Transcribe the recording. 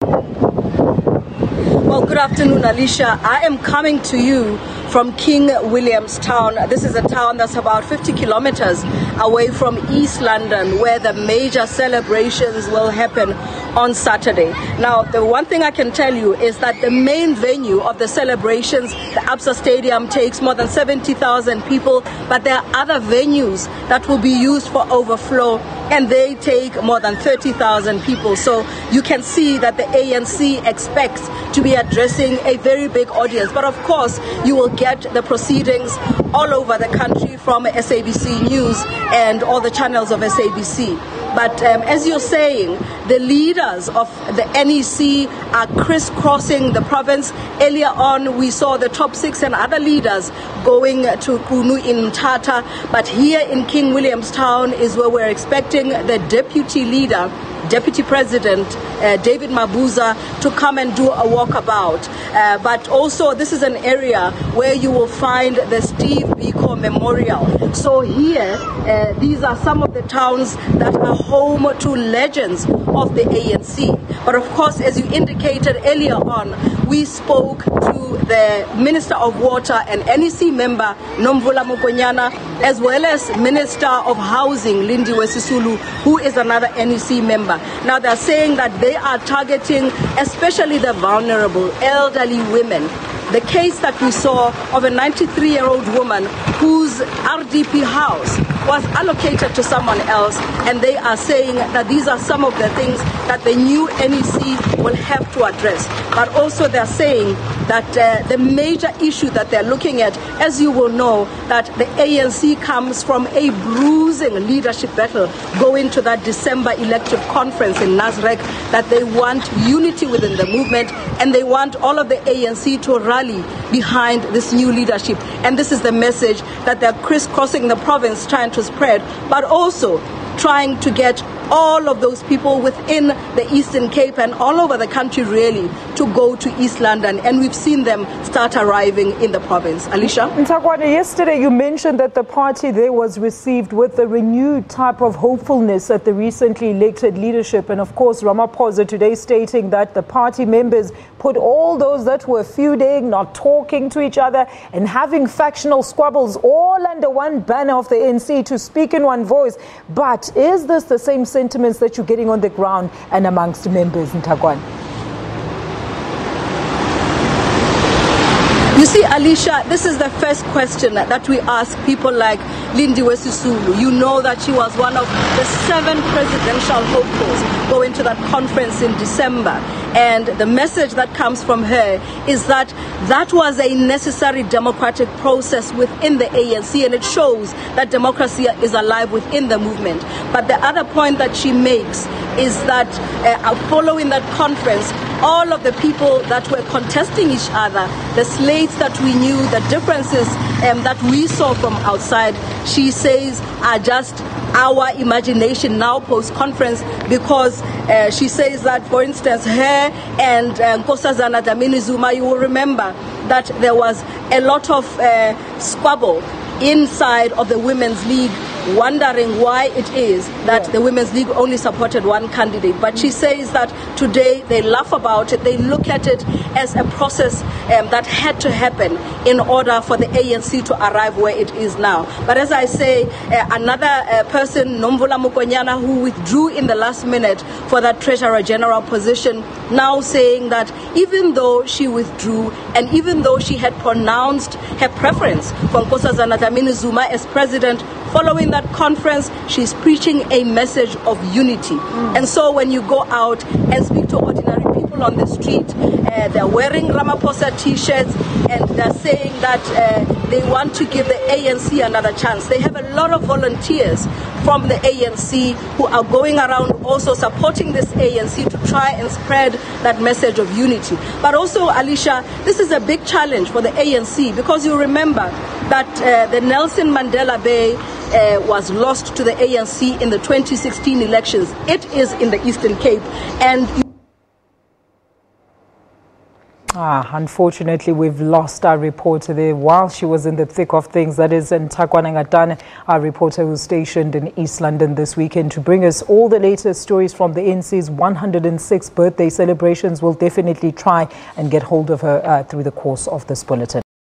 Well, good afternoon, Alicia. I am coming to you from King Williamstown. This is a town that's about 50 kilometers away from East London, where the major celebrations will happen on Saturday. Now, the one thing I can tell you is that the main venue of the celebrations, the Absa Stadium, takes more than 70,000 people, but there are other venues that will be used for overflow, and they take more than 30,000 people. So you can see that the ANC expects to be addressing a very big audience. But of course, you will get the proceedings all over the country from SABC News and all the channels of SABC. But as you're saying, the leaders of the NEC are crisscrossing the province. Earlier on, we saw the top 6 and other leaders going to Kunu in Mthatha. But here in King Williamstown is where we're expecting the deputy leader, Deputy President David Mabuza, to come and do a walkabout. But also, this is an area where you will find the Steve Biko Memorial. So here, these are some of the towns that are home to legends of the ANC. But of course, as you indicated earlier on, we spoke to the Minister of Water and NEC member Nomvula Mokonyane, as well as Minister of Housing Lindiwe Sisulu, who is another NEC member. Now they're saying that they are targeting especially the vulnerable, elderly women. The case that we saw of a 93-year-old woman whose RDP house was allocated to someone else, and they are saying that these are some of the things that the new NEC will have to address. But also they're saying that the major issue that they're looking at, as you will know, that the ANC comes from a bruising leadership battle going to that December elective conference in Nasrec, that they want unity within the movement, and they want all of the ANC to rally behind this new leadership. And this is the message that they're crisscrossing the province trying to spread, but also trying to get all of those people within the Eastern Cape and all over the country really to go to East London, and we've seen them start arriving in the province. Alicia? Ntakwane, yesterday you mentioned that the party there was received with a renewed type of hopefulness at the recently elected leadership, and of course Ramaphosa today stating that the party members put all those that were feuding, not talking to each other and having factional squabbles all under one banner of the ANC to speak in one voice. But is this the same sentiments that you're getting on the ground and amongst members in Ntakwane? You see, Alicia, this is the first question that we ask people like Lindiwe Sisulu. You know that she was one of the 7 presidential hopefuls going to that conference in December. And the message that comes from her is that that was a necessary democratic process within the ANC, and it shows that democracy is alive within the movement. But the other point that she makes is that following that conference, all of the people that were contesting each other, the slates that we knew, the differences that we saw from outside, she says are just our imagination now post-conference, because she says that, for instance, her and Nkosazana Dlamini-Zuma, you will remember that there was a lot of squabble inside of the Women's League, wondering why it is that the Women's League only supported one candidate. But she says that today they laugh about it. They look at it as a process that had to happen in order for the ANC to arrive where it is now. But as I say, another person, Nomvula Mokonyane, who withdrew in the last minute for that Treasurer General position, now saying that even though she withdrew and even though she had pronounced her preference for Nkosazana Dlamini-Zuma as president, following that conference, she's preaching a message of unity. And so when you go out and speak to ordinary people on the street, they're wearing Ramaphosa t-shirts, and they're saying that they want to give the ANC another chance. They have a lot of volunteers from the ANC who are going around also supporting this ANC to try and spread that message of unity. But also, Alicia, this is a big challenge for the ANC, because you remember that the Nelson Mandela Bay was lost to the ANC in the 2016 elections. It is in the Eastern Cape, and Unfortunately, we've lost our reporter there while she was in the thick of things. That is Ntakwana Ngatane, our reporter who's stationed in East London this weekend to bring us all the latest stories from the NC's 106th birthday celebrations. We'll definitely try and get hold of her through the course of this bulletin.